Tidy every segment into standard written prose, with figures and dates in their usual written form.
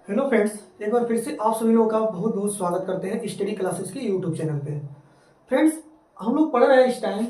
Hello friends, एक बार फिर से आप सभी लोगों का बहुत बहुत स्वागत करते हैं स्टडी क्लासेस के यूट्यूब चैनल पे। फ्रेंड्स, हम लोग पढ़ रहे हैं इस टाइम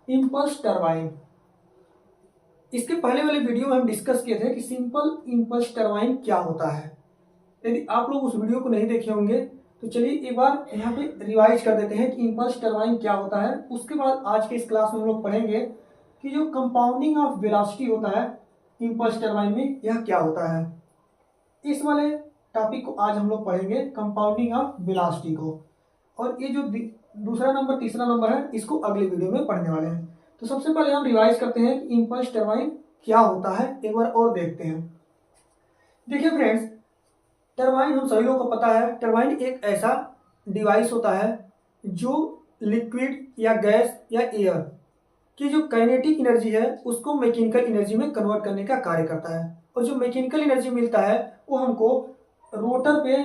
इम्पल्स टरबाइन। इसके पहले वाले वीडियो में हम डिस्कस किए थे कि सिंपल इम्पल्स टरबाइन क्या होता है। यदि आप लोग उस वीडियो को नहीं देखे होंगे तो चलिए एक बार यहाँ पे रिवाइज कर देते हैं कि इम्पल्स टरबाइन क्या होता है। उसके बाद आज के इस क्लास में हम लोग पढ़ेंगे कि जो कंपाउंडिंग ऑफ वेलोसिटी होता है इम्पल्स टरबाइन में, यह क्या होता है। इस वाले टॉपिक को आज हम लोग पढ़ेंगे, कंपाउंडिंग ऑफ वेलोसिटी को। और ये जो दूसरा नंबर तीसरा नंबर है, इसको अगले वीडियो में पढ़ने वाले हैं। तो सबसे पहले हम रिवाइज करते हैं कि इम्पल्स टरबाइन क्या होता है, एक बार और देखते हैं। देखिए फ्रेंड्स, टरबाइन हम सभी लोगों को पता है, टरबाइन एक ऐसा डिवाइस होता है जो लिक्विड या गैस या एयर की जो काइनेटिक एनर्जी है उसको मैकेनिकल एनर्जी में कन्वर्ट करने का कार्य करता है। और जो मैकेनिकल एनर्जी मिलता है वो हमको रोटर पे,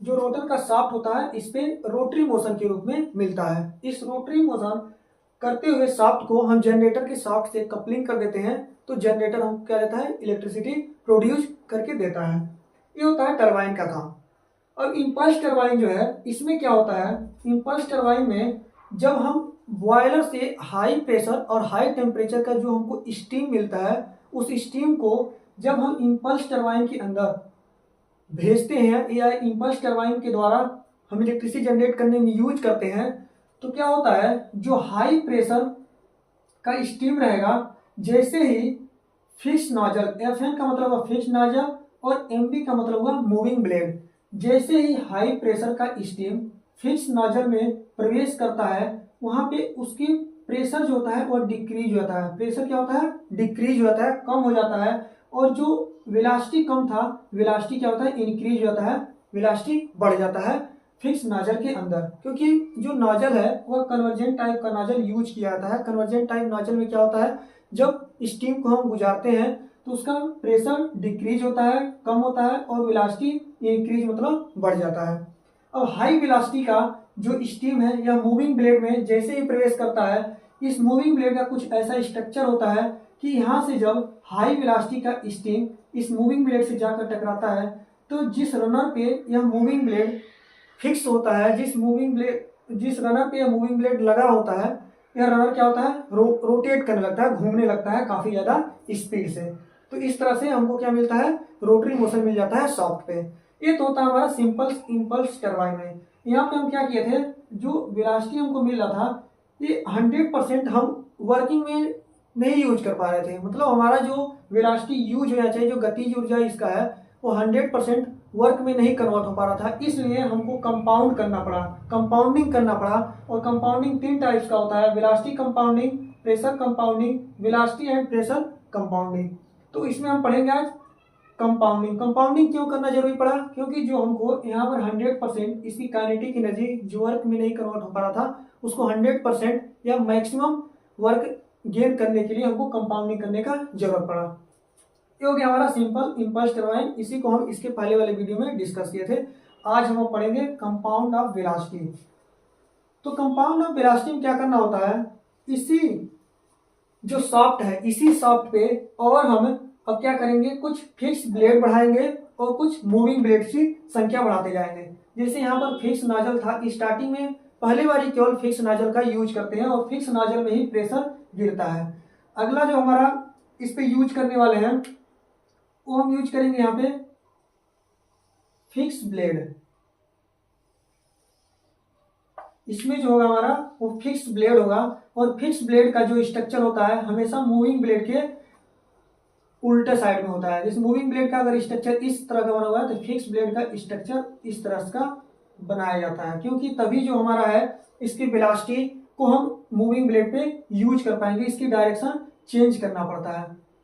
जो रोटर का शाफ्ट होता है, इस पे रोटरी मोशन के रूप में मिलता है। इस रोटरी मोशन करते हुए शाफ्ट को हम जनरेटर के शाफ्ट से कपलिंग कर देते हैं, तो जनरेटर हम क्या देता है, इलेक्ट्रिसिटी प्रोड्यूस करके देता है। ये होता है टरबाइन का काम। और इम्पल्स टरबाइन जो है, इसमें क्या होता है, इम्पल्स टरबाइन में जब हम बॉयलर से हाई प्रेशर और हाई टेम्परेचर का जो हमको स्टीम मिलता है, उस स्टीम को जब हम इम्पल्स टरबाइन के अंदर भेजते हैं या इम्पल्स टरबाइन के द्वारा हम इलेक्ट्रिसिटी जनरेट करने में यूज करते हैं, तो क्या होता है, जो हाई प्रेशर का स्टीम रहेगा, जैसे ही फिक्स नोजल, एफएन का मतलब है फिक्स नोजल और एमबी का मतलब हुआ मूविंग ब्लेड, जैसे ही हाई प्रेशर का स्टीम फिक्स नोजल में प्रवेश करता है, वहां पे उसकी प्रेशर जो होता है वो डिक्रीज होता है। प्रेशर क्या होता है, डिक्रीज होता है, कम हो जाता है। और जो वेलोसिटी कम था, वेलोसिटी क्या होता है, इंक्रीज होता है, वेलोसिटी बढ़ जाता है फिक्स नोजल के अंदर। क्योंकि जो नोजल है वह कन्वर्जेंट टाइप का नोजल यूज किया जाता है। कन्वर्जेंट टाइप नोजल में क्या होता है, जब स्टीम को हम गुजारते हैं तो उसका प्रेशर डिक्रीज होता है, कम होता है, और वेलोसिटी इंक्रीज मतलब बढ़ जाता है। अब हाई वेलोसिटी का जो स्टीम है यह मूविंग ब्लेड में जैसे ही प्रवेश करता है, इस मूविंग ब्लेड का कुछ ऐसा स्ट्रक्चर होता है कि यहाँ से जब हाई वेलोसिटी का स्टीम इस मूविंग ब्लेड से जाकर टकराता है, तो जिस रनर पे यह मूविंग ब्लेड फिक्स होता है, जिस रनर पे यह मूविंग ब्लेड लगा होता है, यह रनर क्या होता है, रोटेट करने लगता है, घूमने लगता है काफी ज्यादा स्पीड से। तो इस तरह से हमको क्या मिलता है, रोटरी मोशन मिल जाता है सॉफ्ट पे। ये तो होता है हमारा सिंपल इम्पल्स टरबाइन में। यहाँ पे हम क्या किए थे, जो वेलोसिटी हमको मिल रहा था ये 100% हम वर्किंग में नहीं यूज कर पा रहे थे। मतलब हमारा जो वेलोसिटी यूज होना चाहिए, जो गतिज ऊर्जा इसका है, वो 100% वर्क में नहीं कन्वर्ट हो पा रहा था। इसलिए हमको कंपाउंड करना पड़ा, कंपाउंडिंग करना पड़ा। और कंपाउंडिंग तीन टाइप्स का होता है, velocity compounding, pressure compounding, velocity and pressure compounding. तो इसमें हम पढ़ेंगे आज कंपाउंडिंग। कंपाउंडिंग क्यों करना जरूरी पड़ा, क्योंकि जो हमको यहाँ पर 100% इसकी काइनेटिक एनर्जी जो वर्क में नहीं कन्वर्ट हो पा रहा था, उसको 100% या मैक्सिमम वर्क गेन करने के लिए हमको कंपाउंडिंग करने का जरूरत पड़ा। ये हो गया हमारा सिंपल इम्पल्स टरबाइन। इसी को हम इसके पहले वाले वीडियो में डिस्कस किए थे। आज हम पढ़ेंगे कंपाउंड ऑफ वेलोसिटी। तो कंपाउंड ऑफ वेलोसिटी में क्या करना होता है, इसी जो सॉफ्ट है, इसी सॉफ्ट पे और हम अब क्या करेंगे, कुछ फिक्स ब्लेड बढ़ाएंगे और कुछ मूविंग ब्लेड की संख्या बढ़ाते जाएंगे। जैसे यहाँ पर फिक्स नोजल था, स्टार्टिंग में पहली बारी केवल फिक्स नोजल का यूज करते हैं और फिक्स नोजल में ही प्रेशर गिरता है। अगला जो हमारा इस पे यूज करने वाले हैं, वो हम यूज करेंगे यहाँ पे फिक्स ब्लेड। इसमें जो होगा हमारा वो फिक्स ब्लेड होगा। और फिक्स ब्लेड का जो स्ट्रक्चर होता है हमेशा मूविंग ब्लेड के उल्टे साइड में होता है। जैसे मूविंग ब्लेड का अगर स्ट्रक्चर इस तरह का बना हुआ है, तो फिक्स ब्लेड का स्ट्रक्चर इस तरह का बनाया जाता है। क्योंकि तभी जो हमारा है, इसकी वेलोसिटी को हम मूविंग ब्लेड पे यूज कर पाएंगे, इसकी डायरेक्शन चेंज करना पड़ता है।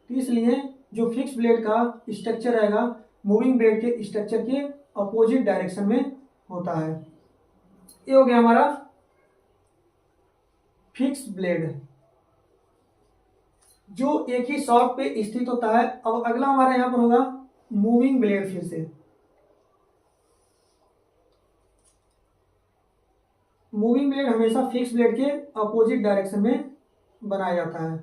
तो इसलिए जो फिक्स ब्लेड का स्ट्रक्चर रहेगा, मूविंग ब्लेड के स्ट्रक्चर के अपोजिट डायरेक्शन में होता है। ये हो गया हमारा फिक्स ब्लेड, जो एक ही शॉफ्ट पे स्थित होता है। अब अगला हमारा यहां पर होगा मूविंग ब्लेड। फिर से मूविंग ब्लेड हमेशा फिक्स ब्लेड के अपोजिट डायरेक्शन में बनाया जाता है,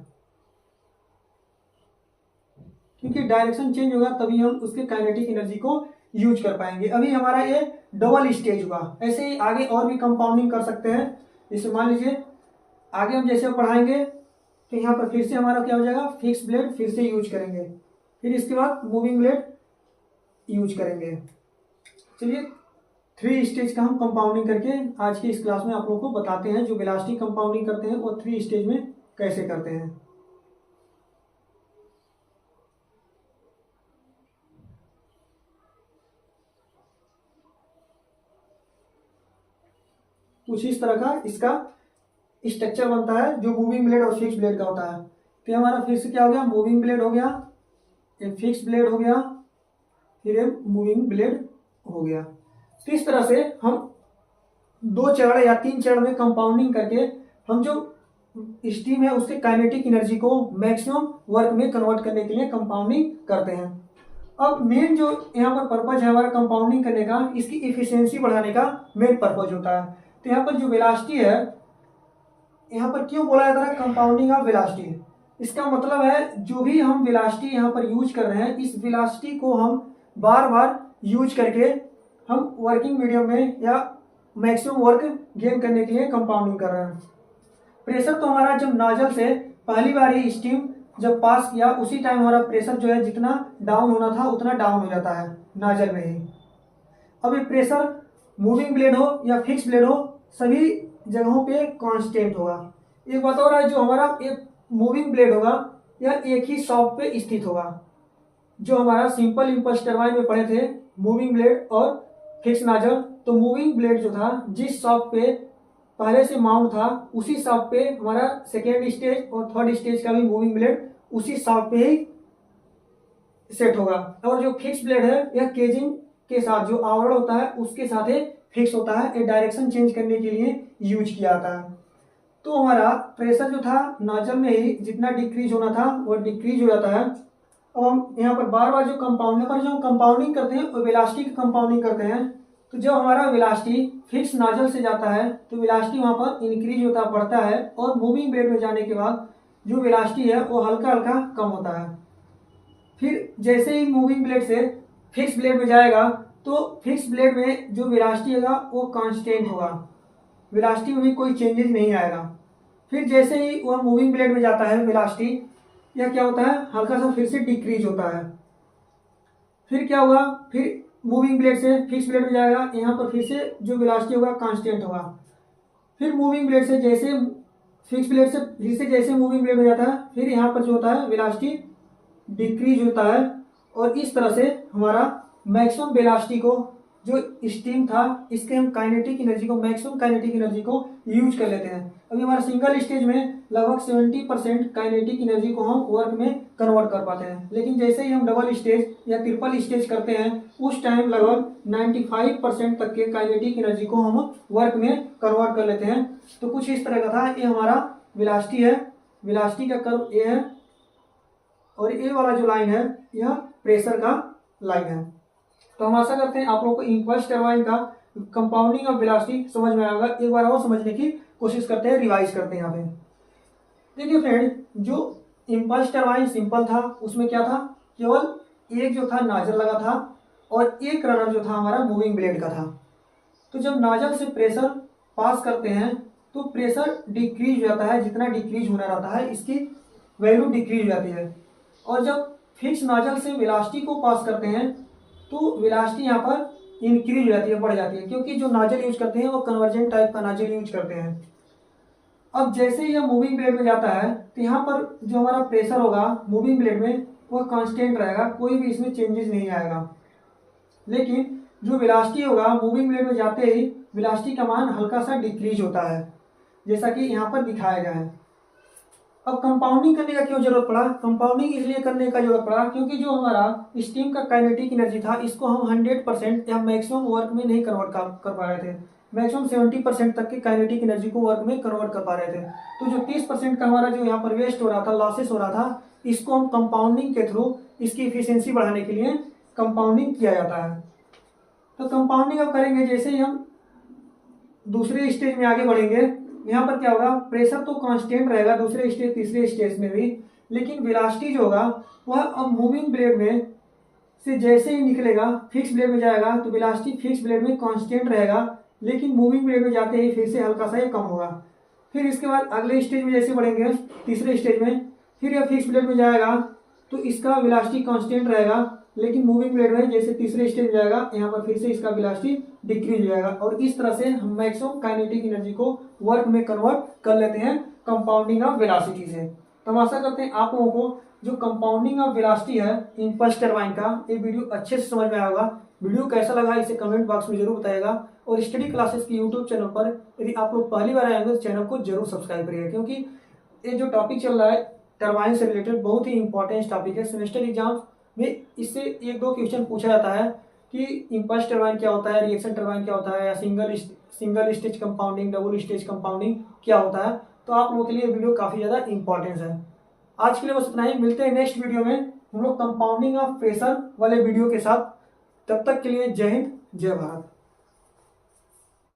क्योंकि डायरेक्शन चेंज होगा तभी हम उसके काइनेटिक एनर्जी को यूज कर पाएंगे। अभी हमारा ये डबल स्टेज हुआ, ऐसे ही आगे और भी कंपाउंडिंग कर सकते हैं। जैसे मान लीजिए आगे हम जैसे पढ़ाएंगे तो यहाँ पर फिर से हमारा क्या हो जाएगा, फिक्स ब्लेड फिर से यूज करेंगे, फिर इसके बाद मूविंग ब्लेड यूज करेंगे। चलिए 3 स्टेज का हम कंपाउंडिंग करके आज की इस क्लास में आप लोगों को बताते हैं। जो वेलोसिटी कंपाउंडिंग करते हैं वो 3 स्टेज में कैसे करते हैं। कुछ इस तरह का इसका स्ट्रक्चर बनता है जो मूविंग ब्लेड और फिक्स ब्लेड का होता है। तो हमारा फिर से क्या हो गया, मूविंग ब्लेड हो गया, एक फिक्स ब्लेड हो गया, फिर एक मूविंग ब्लेड हो गया। तो इस तरह से हम 2 चरण या 3 चरण में कंपाउंडिंग करके हम जो स्टीम है उसके काइनेटिक एनर्जी को मैक्सिमम वर्क में कन्वर्ट करने के लिए कंपाउंडिंग करते हैं। अब मेन जो यहाँ पर पर्पज है हमारा कंपाउंडिंग करने का, इसकी इफिशियंसी बढ़ाने का मेन पर्पज होता है। तो यहाँ पर जो वेलोसिटी है, यहाँ पर क्यों बोला जाता है कंपाउंडिंग ऑफ वेलोसिटी, इसका मतलब है जो भी हम वेलोसिटी यहाँ पर यूज कर रहे हैं, इस वेलोसिटी को हम बार बार यूज करके हम वर्किंग मीडियम में या मैक्सिमम वर्क गेन करने के लिए कंपाउंडिंग कर रहे हैं। प्रेशर तो हमारा जब नाजल से पहली बार ही स्टीम जब पास किया उसी टाइम हमारा प्रेशर जो है जितना डाउन होना था उतना डाउन हो जाता है नाजल में ही। अब ये प्रेशर मूविंग ब्लेड हो या फिक्स ब्लेड हो सभी जगहों पे कांस्टेंट होगा। एक बात और है, जो हमारा एक मूविंग ब्लेड होगा यह एक ही शॉप पे स्थित होगा। जो हमारा सिंपल इंपल्स टरबाइन में पढ़े थे मूविंग ब्लेड और फिक्स नाजल, तो मूविंग ब्लेड जो था जिस शॉप पे पहले से माउंट था उसी शॉप पे हमारा सेकेंड स्टेज और थर्ड स्टेज का भी मूविंग ब्लेड उसी शॉप पे ही सेट होगा। और जो फिक्स ब्लेड है यह केजिंग के साथ जो आवरण होता है उसके साथ ही फिक्स होता है, एक डायरेक्शन चेंज करने के लिए यूज किया जाता है। तो हमारा प्रेशर जो था नाजल में ही जितना डिक्रीज होना था वो डिक्रीज हो जाता है। अब हम यहाँ पर बार बार जो कंपाउंडिंग करते हैं वो वेलोसिटी की कंपाउंडिंग करते हैं। तो जब हमारा वेलोसिटी फिक्स नाजल से जाता है तो वेलोसिटी वहाँ पर इंक्रीज होता बढ़ता है, और मूविंग ब्लेड में जाने के बाद जो वेलोसिटी है वो हल्का हल्का कम होता है। फिर जैसे ही मूविंग ब्लेड से फिक्स ब्लेड में जाएगा तो फिक्स ब्लेड में जो वेलोसिटी होगा वो कांस्टेंट होगा, वेलोसिटी में भी कोई चेंजेस नहीं आएगा। फिर जैसे ही वह मूविंग ब्लेड में जाता है वेलोसिटी यह क्या होता है, हल्का सा फिर से डिक्रीज होता है। फिर क्या होगा, फिर मूविंग ब्लेड से फिक्स ब्लेड में जाएगा, यहाँ पर फिर से जो वेलोसिटी होगा कांस्टेंट होगा। फिर मूविंग ब्लेड से जैसे फिक्स ब्लेड से फिर से जैसे मूविंग ब्लेड में जाता है फिर यहाँ पर जो होता है वेलोसिटी डिक्रीज होता है। और इस तरह से हमारा मैक्सिमम वेलोसिटी को जो स्टीम था इसके हम काइनेटिक एनर्जी को मैक्सिमम काइनेटिक एनर्जी को यूज कर लेते हैं। अभी हमारा सिंगल स्टेज में लगभग 70% काइनेटिक एनर्जी को हम वर्क में कन्वर्ट कर पाते हैं, लेकिन जैसे ही हम डबल स्टेज या ट्रिपल स्टेज करते हैं उस टाइम लगभग 95% तक के काइनेटिक एनर्जी को हम वर्क में कन्वर्ट कर लेते हैं। तो कुछ इस तरह का था, ये हमारा वेलोसिटी है, वेलोसिटी का कर्व ये है, और ये वाला जो लाइन है यह प्रेशर का लाइन है। तो हम आशा करते हैं आप लोगों को इंपल्स टरबाइन का कंपाउंडिंग ऑफ वेलोसिटी समझ में आएगा। एक बार और समझने की कोशिश करते हैं, रिवाइज करते हैं यहाँ पे। देखिए फ्रेंड, जो इंपल्स टरबाइन सिंपल था उसमें क्या था, केवल एक जो था नाजल लगा था और एक रनर जो था हमारा मूविंग ब्लेड का था। तो जब नाजल से प्रेशर पास करते हैं तो प्रेशर डिक्रीज हो जाता है, जितना डिक्रीज होना रहता है इसकी वैल्यू डिक्रीज हो जाती है। और जब फिक्स नाजल से वेलोसिटी को पास करते हैं तो वेलोसिटी यहाँ पर इंक्रीज हो जाती है, बढ़ जाती है, क्योंकि जो नाजल यूज करते हैं वो कन्वर्जेंट टाइप का नाजल यूज करते हैं। अब जैसे ही यह मूविंग ब्लेड में जाता है तो यहाँ पर जो हमारा प्रेशर होगा मूविंग ब्लेड में वह कांस्टेंट रहेगा, कोई भी इसमें चेंजेस नहीं आएगा। लेकिन जो वेलोसिटी होगा मूविंग ब्लेड में जाते ही वेलोसिटी का मान हल्का सा डिक्रीज होता है, जैसा कि यहाँ पर दिखाया गया है। अब कंपाउंडिंग करने का क्यों जरूरत पड़ा, कंपाउंडिंग इसलिए करने का जरूरत पड़ा क्योंकि जो हमारा स्टीम का काइनेटिक एनर्जी था इसको हम 100% या मैक्सिमम वर्क में नहीं कन्वर्ट कर पा रहे थे, मैक्सिमम 70% तक के काइनेटिक एनर्जी को वर्क में कन्वर्ट कर पा रहे थे। तो जो 30% का हमारा जो यहाँ पर वेस्ट हो रहा था, लॉसेस हो रहा था, इसको हम कंपाउंडिंग के थ्रू इसकी इफिशियंसी बढ़ाने के लिए कंपाउंडिंग किया जाता है। तो कंपाउंडिंग अब करेंगे, जैसे ही हम दूसरे स्टेज में आगे बढ़ेंगे यहाँ पर क्या होगा, प्रेशर तो कांस्टेंट रहेगा दूसरे स्टेज तीसरे स्टेज में भी, लेकिन वेलोसिटी जो होगा वह अब मूविंग ब्लेड में से जैसे ही निकलेगा फिक्स ब्लेड में जाएगा तो वेलोसिटी फिक्स ब्लेड में कांस्टेंट रहेगा, लेकिन मूविंग ब्लेड में जाते ही फिर से हल्का सा ये कम होगा। फिर इसके बाद अगले स्टेज में जैसे बढ़ेंगे, तीसरे स्टेज में फिर यह फिक्स ब्लेड में जाएगा तो इसका वेलोसिटी कांस्टेंट रहेगा, लेकिन मूविंग ब्लेड में जैसे तीसरे स्टेज में जाएगा यहाँ पर फिर से इसका वेलोसिटी डिक्रीज हो जाएगा। और इस तरह से हम मैक्सिमम काइनेटिक एनर्जी को वर्क में कन्वर्ट कर लेते हैं कंपाउंडिंग ऑफ वेलोसिटी से। तो हम आशा करते हैं आप लोगों को जो कंपाउंडिंग ऑफ वेलोसिटी है इंपल्स टरबाइन का ये वीडियो अच्छे से समझ में आया होगा। वीडियो कैसा लगा इसे कमेंट बॉक्स में जरूर बताइएगा, और स्टडी क्लासेस की यूट्यूब चैनल पर यदि आप लोग पहली बार आएंगे तो चैनल को जरूर सब्सक्राइब करिएगा, क्योंकि ये जो टॉपिक चल रहा है टरबाइन से रिलेटेड बहुत ही इंपॉर्टेंट टॉपिक है। सेमेस्टर एग्जाम में इससे एक दो क्वेश्चन पूछा जाता है कि इंपल्स टरबाइन क्या होता है, रिएक्शन टरबाइन क्या होता है, या single stage compounding, double stage compounding क्या होता है। तो आप लोगों के लिए वीडियो काफ़ी ज़्यादा इंपॉर्टेंस है। आज के लिए बस इतना ही, मिलते हैं नेक्स्ट वीडियो में हम लोग कंपाउंडिंग ऑफ प्रेशर वाले वीडियो के साथ। तब तक के लिए जय हिंद, जय भारत।